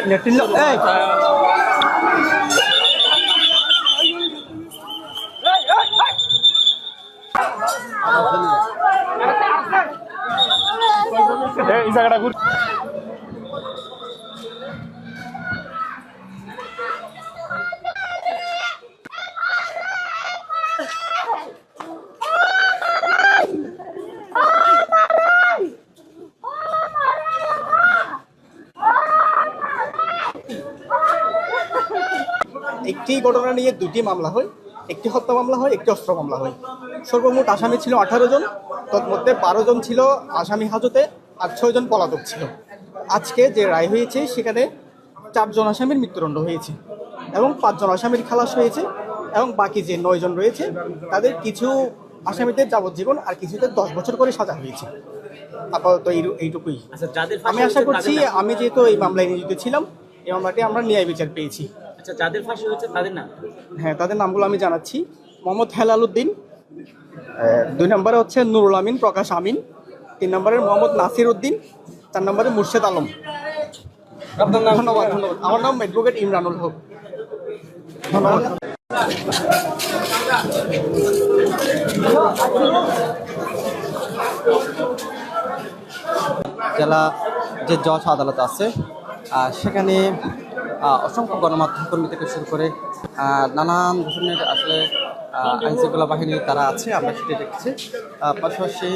এই এই জায়গাটা ঘুর একটি ঘটনা নিয়ে দুটি মামলা হয়, একটি হত্যা মামলা হয়, একটি অস্ত্র মামলা হয়। সর্বমোট আসামি ছিল 18 জন, তন্মধ্যে 12 জন ছিল আসামি হাজতে আর 6 জন পলাতক ছিল। আজকে যে রায় হয়েছে সেখানে 4 জন আসামির মৃত্যুদণ্ড হয়েছে এবং 5 জন আসামির খালাস হয়েছে এবং বাকি যে 9 জন রয়েছে তাদের কিছু আসামিদের যাবজ্জীবন আর কিছুদের 10 বছর করে সাজা হয়েছে। আপাতত এইটুকুই। আমি আশা করছি, আমি যেহেতু এই মামলায় নিয়োজিত ছিলাম, এই মামলাটি আমরা ন্যায় বিচার পেয়েছি। আচ্ছা, যাদের ফাঁসি হয়েছে তাদের নাম? হ্যাঁ, তাদের নামগুলো আমি জানাচ্ছি। মোহাম্মদ হেলাল উদ্দিন, 2 নম্বরে হচ্ছে নুরুল আমিন প্রকাশ আমিন, 3 নম্বরে মোহাম্মদ নাসির উদ্দিন, 4 নম্বরে মুর্শেদ আলম। ধন্যবাদ। আমার নাম অ্যাডভোকেট ইমরানুল হক। ধন্যবাদ। জেলা যে জজ আদালত আছে সেখানে অসংখ্য গণমাধ্যম কর্মী থেকে শুরু করে নানান ধরনের আসলে আইনশৃঙ্খলা বাহিনী তারা আছে, আমরা সেটা দেখছি। পাশাপাশি